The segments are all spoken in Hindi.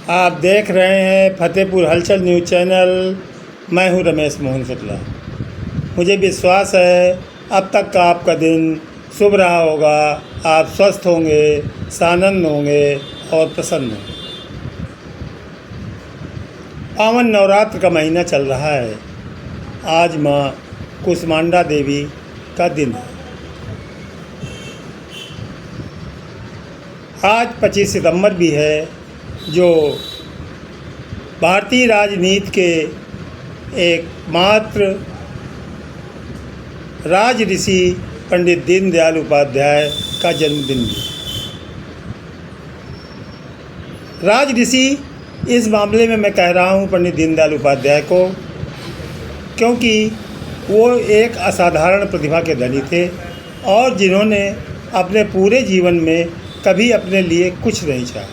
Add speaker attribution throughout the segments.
Speaker 1: आप देख रहे हैं फतेहपुर हलचल न्यूज़ चैनल। मैं हूं रमेश मोहन शुक्ला। मुझे विश्वास है अब तक का आपका दिन शुभ रहा होगा। आप स्वस्थ होंगे, सानंद होंगे और प्रसन्न होंगे। पावन नवरात्र का महीना चल रहा है। आज माँ कुसमांडा देवी का दिन है। आज 25 सितंबर भी है, जो भारतीय राजनीति के एकमात्र राज ऋषि पंडित दीनदयाल उपाध्याय का जन्मदिन भी। राज ऋषि इस मामले में मैं कह रहा हूँ पंडित दीनदयाल उपाध्याय को, क्योंकि वो एक असाधारण प्रतिभा के धनी थे और जिन्होंने अपने पूरे जीवन में कभी अपने लिए कुछ नहीं चाहा।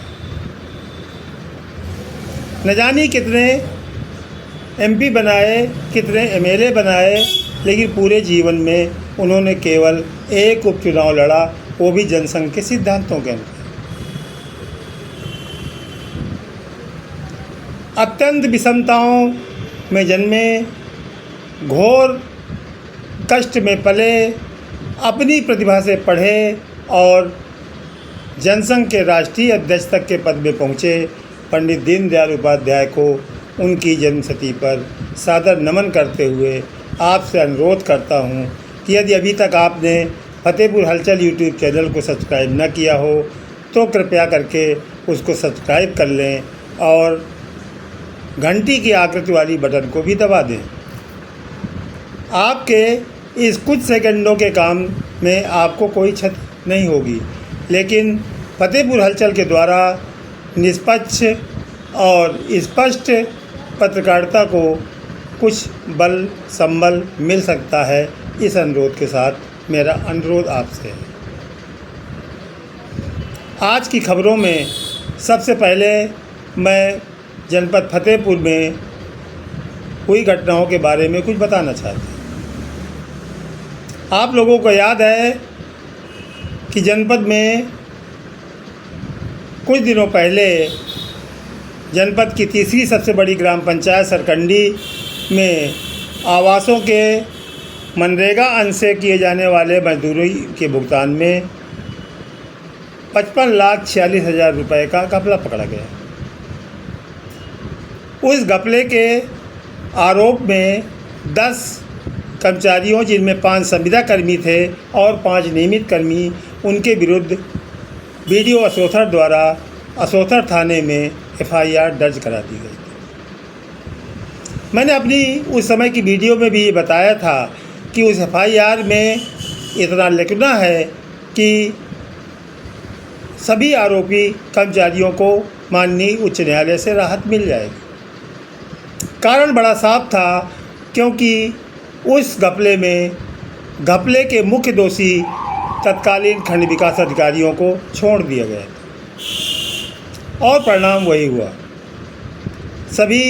Speaker 1: न जाने कितने एमपी बनाए, कितने एमएलए बनाए, लेकिन पूरे जीवन में उन्होंने केवल एक उपचुनाव लड़ा, वो भी जनसंघ के सिद्धांतों के अनुसार। अत्यंत विषमताओं में जन्मे, घोर कष्ट में पले, अपनी प्रतिभा से पढ़े और जनसंघ के राष्ट्रीय अध्यक्ष तक के पद में पहुँचे पंडित दीनदयाल उपाध्याय को उनकी जन्मशती पर सादर नमन करते हुए आपसे अनुरोध करता हूं कि यदि अभी तक आपने फतेहपुर हलचल यूट्यूब चैनल को सब्सक्राइब न किया हो तो कृपया करके उसको सब्सक्राइब कर लें और घंटी की आकृति वाली बटन को भी दबा दें। आपके इस कुछ सेकंडों के काम में आपको कोई क्षति नहीं होगी, लेकिन फतेहपुर हलचल के द्वारा निष्पक्ष और स्पष्ट पत्रकारिता को कुछ बल संबल मिल सकता है। इस अनुरोध के साथ मेरा अनुरोध आपसे है। आज की खबरों में सबसे पहले मैं जनपद फतेहपुर में हुई घटनाओं के बारे में कुछ बताना चाहता हूँ। आप लोगों को याद है कि जनपद में कुछ दिनों पहले जनपद की तीसरी सबसे बड़ी ग्राम पंचायत सरकंडी में आवासों के मनरेगा अंश से किए जाने वाले मजदूरी के भुगतान में 55,46,000 रुपये का घपला पकड़ा गया। उस घपले के आरोप में 10 कर्मचारियों, जिनमें 5 संविदा कर्मी थे और 5 नियमित कर्मी, उनके विरुद्ध बीडीओ असोथर द्वारा असोथर थाने में एफआईआर दर्ज करा दी गई थी। मैंने अपनी उस समय की वीडियो में भी ये बताया था कि उस एफआईआर में इतना लिखना है कि सभी आरोपी कर्मचारियों को माननीय उच्च न्यायालय से राहत मिल जाएगी। कारण बड़ा साफ था, क्योंकि उस घपले के मुख्य दोषी तत्कालीन खंड विकास अधिकारियों को छोड़ दिया गया और परिणाम वही हुआ। सभी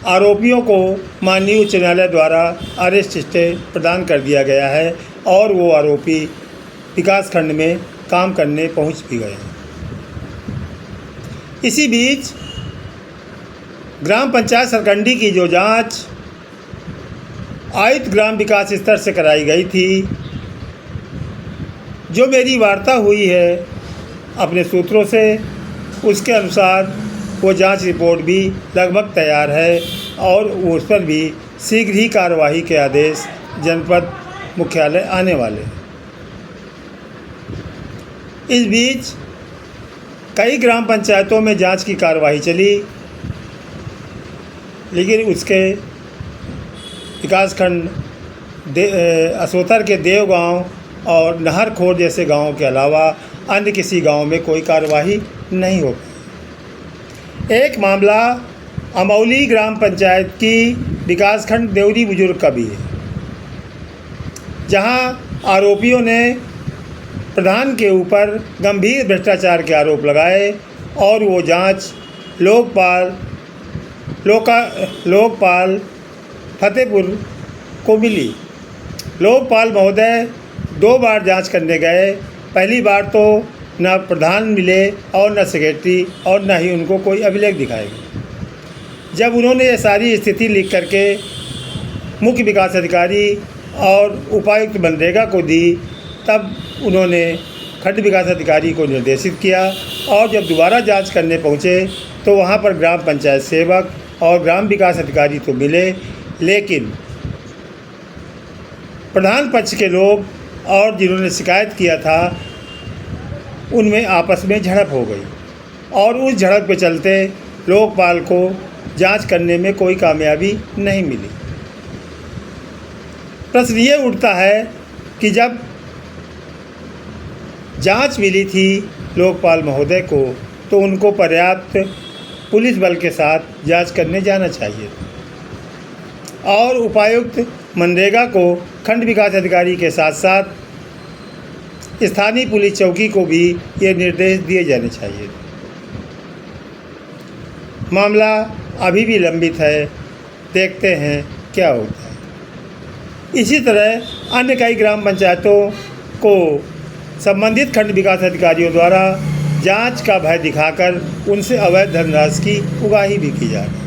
Speaker 1: आरोपियों को माननीय उच्च न्यायालय द्वारा अरेस्ट स्टे प्रदान कर दिया गया है और वो आरोपी विकास खंड में काम करने पहुंच भी गए। इसी बीच ग्राम पंचायत सरकंडी की जो जांच आयुक्त ग्राम विकास स्तर से कराई गई थी, जो मेरी वार्ता हुई है अपने सूत्रों से, उसके अनुसार वो जांच रिपोर्ट भी लगभग तैयार है और उस पर भी शीघ्र ही कार्यवाही के आदेश जनपद मुख्यालय आने वाले हैं। इस बीच कई ग्राम पंचायतों में जांच की कार्यवाही चली, लेकिन उसके विकासखंड असोथर के देव गांव और नहरखोर जैसे गांवों के अलावा अन्य किसी गांव में कोई कार्यवाही नहीं हो पाई। एक मामला अमौली ग्राम पंचायत की विकासखंड देवरी बुजुर्ग का भी है, जहां आरोपियों ने प्रधान के ऊपर गंभीर भ्रष्टाचार के आरोप लगाए और वो जांच लोकपाल फतेहपुर को मिली। लोकपाल महोदय 2 बार जांच करने गए। पहली बार तो न प्रधान मिले और न सेक्रेटरी और न ही उनको कोई अभिलेख दिखाया गया। जब उन्होंने ये सारी स्थिति लिख करके मुख्य विकास अधिकारी और उपायुक्त मनरेगा को दी, तब उन्होंने खंड विकास अधिकारी को निर्देशित किया और जब दोबारा जांच करने पहुँचे तो वहाँ पर ग्राम पंचायत सेवक और ग्राम विकास अधिकारी तो मिले, लेकिन प्रधान पक्ष के लोग और जिन्होंने शिकायत किया था उनमें आपस में झड़प हो गई और उस झड़प के चलते लोकपाल को जांच करने में कोई कामयाबी नहीं मिली। प्रश्न ये उठता है कि जब जांच मिली थी लोकपाल महोदय को तो उनको पर्याप्त पुलिस बल के साथ जांच करने जाना चाहिए और उपायुक्त मनरेगा को खंड विकास अधिकारी के साथ साथ स्थानीय पुलिस चौकी को भी ये निर्देश दिए जाने चाहिए। मामला अभी भी लंबित है, देखते हैं क्या होता है। इसी तरह अन्य कई ग्राम पंचायतों को संबंधित खंड विकास अधिकारियों द्वारा जांच का भय दिखाकर उनसे अवैध धनराशि की उगाही भी की जा रही है।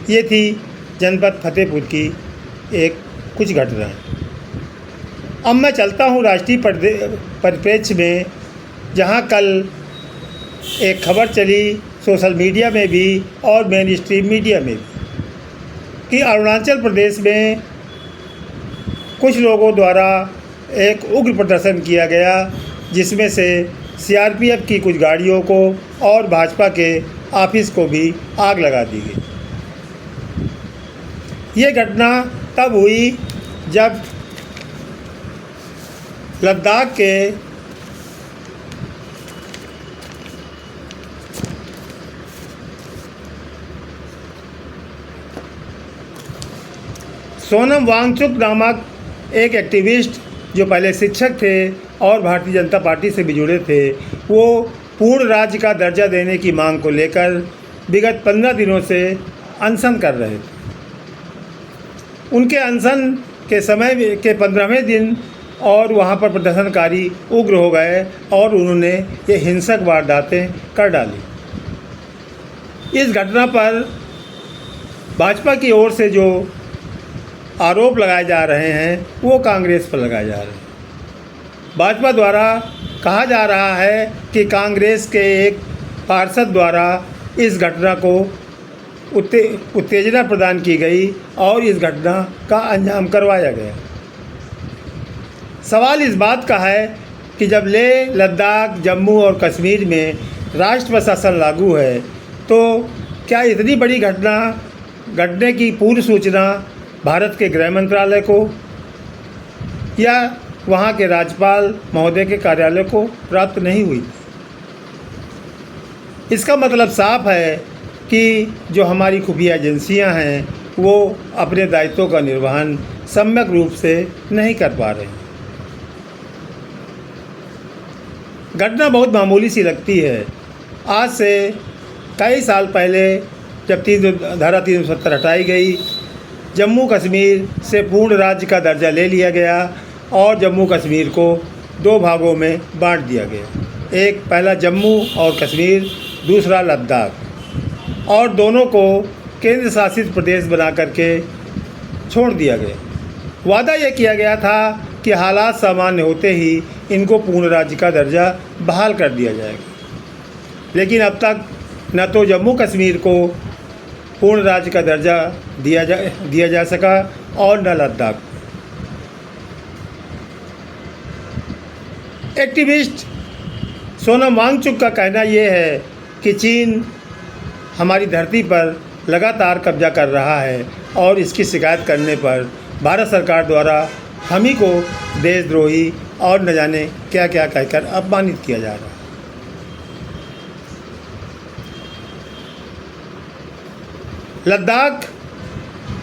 Speaker 1: ये थी जनपद फतेहपुर की कुछ घटनाएं। अब मैं चलता हूँ राष्ट्रीय परिप्रेक्ष्य में, जहाँ कल एक खबर चली सोशल मीडिया में भी और मेन स्ट्रीम मीडिया में भी कि अरुणाचल प्रदेश में कुछ लोगों द्वारा एक उग्र प्रदर्शन किया गया, जिसमें से सीआरपीएफ की कुछ गाड़ियों को और भाजपा के ऑफिस को भी आग लगा दी गई। ये घटना तब हुई जब लद्दाख के सोनम वांगचुक नामक एक एक्टिविस्ट जो पहले शिक्षक थे और भारतीय जनता पार्टी से भी जुड़े थे, वो पूर्ण राज्य का दर्जा देने की मांग को लेकर विगत 15 दिनों से अनशन कर रहे थे। उनके अनशन के समय के 15वें दिन और वहाँ पर प्रदर्शनकारी उग्र हो गए और उन्होंने ये हिंसक वारदातें कर डाली। इस घटना पर भाजपा की ओर से जो आरोप लगाए जा रहे हैं वो कांग्रेस पर लगाए जा रहे हैं। भाजपा द्वारा कहा जा रहा है कि कांग्रेस के एक पार्षद द्वारा इस घटना को उत्तेजना प्रदान की गई और इस घटना का अंजाम करवाया गया। सवाल इस बात का है कि जब लेह, लद्दाख, जम्मू और कश्मीर में राष्ट्र प्रशासन लागू है तो क्या इतनी बड़ी घटना घटने की पूर्व सूचना भारत के गृह मंत्रालय को या वहाँ के राज्यपाल महोदय के कार्यालय को प्राप्त नहीं हुई? इसका मतलब साफ है कि जो हमारी खुफिया एजेंसियां हैं वो अपने दायित्वों का निर्वहन सम्यक रूप से नहीं कर पा रहे हैं। घटना बहुत मामूली सी लगती है। आज से कई साल पहले जब धारा 370 हटाई गई, जम्मू कश्मीर से पूर्ण राज्य का दर्जा ले लिया गया और जम्मू कश्मीर को 2 भागों में बांट दिया गया। एक पहला जम्मू और कश्मीर, दूसरा लद्दाख, और दोनों को केंद्र शासित प्रदेश बना करके छोड़ दिया गया। वादा यह किया गया था कि हालात सामान्य होते ही इनको पूर्ण राज्य का दर्जा बहाल कर दिया जाएगा, लेकिन अब तक न तो जम्मू कश्मीर को पूर्ण राज्य का दर्जा दिया जा सका और न लद्दाख। एक्टिविस्ट सोनम वांगचुक का कहना ये है कि चीन हमारी धरती पर लगातार कब्जा कर रहा है और इसकी शिकायत करने पर भारत सरकार द्वारा हम ही को देशद्रोही और न जाने क्या क्या कहकर अपमानित किया जा रहा है। लद्दाख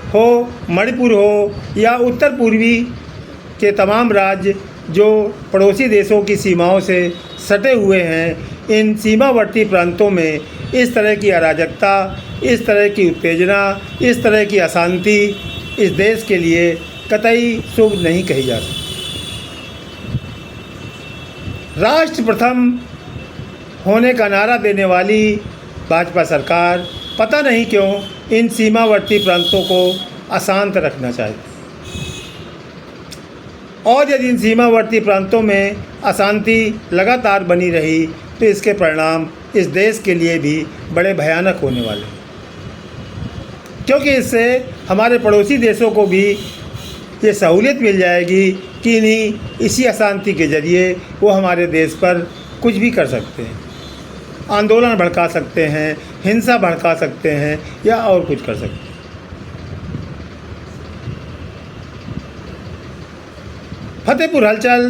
Speaker 1: हो, मणिपुर हो या उत्तर पूर्वी के तमाम राज्य जो पड़ोसी देशों की सीमाओं से सटे हुए हैं, इन सीमावर्ती प्रांतों में इस तरह की अराजकता, इस तरह की उत्तेजना, इस तरह की अशांति इस देश के लिए कतई शुभ नहीं कही जा सकती। राष्ट्र प्रथम होने का नारा देने वाली भाजपा सरकार पता नहीं क्यों इन सीमावर्ती प्रांतों को अशांत रखना चाहती, और यदि इन सीमावर्ती प्रांतों में अशांति लगातार बनी रही तो इसके परिणाम इस देश के लिए भी बड़े भयानक होने वाले हैं, क्योंकि इससे हमारे पड़ोसी देशों को भी ये सहूलियत मिल जाएगी कि इसी अशांति के ज़रिए वो हमारे देश पर कुछ भी कर सकते हैं, आंदोलन भड़का सकते हैं, हिंसा भड़का सकते हैं या और कुछ कर सकते हैं। फतेहपुर हलचल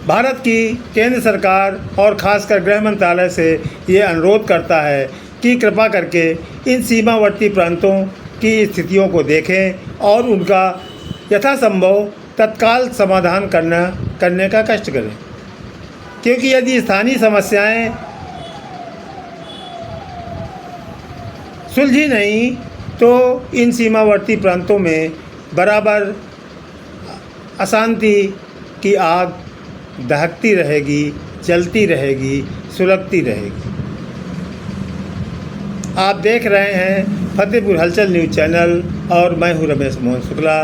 Speaker 1: भारत की केंद्र सरकार और ख़ासकर गृह मंत्रालय से ये अनुरोध करता है कि कृपा करके इन सीमावर्ती प्रांतों की स्थितियों को देखें और उनका यथासंभव तत्काल समाधान करने का कष्ट करें, क्योंकि यदि स्थानीय समस्याएं सुलझी नहीं तो इन सीमावर्ती प्रांतों में बराबर अशांति की आग दहकती रहेगी, जलती रहेगी, सुलगती रहेगी। आप देख रहे हैं फतेहपुर हलचल न्यूज़ चैनल और मैं हूं रमेश मोहन शुक्ला।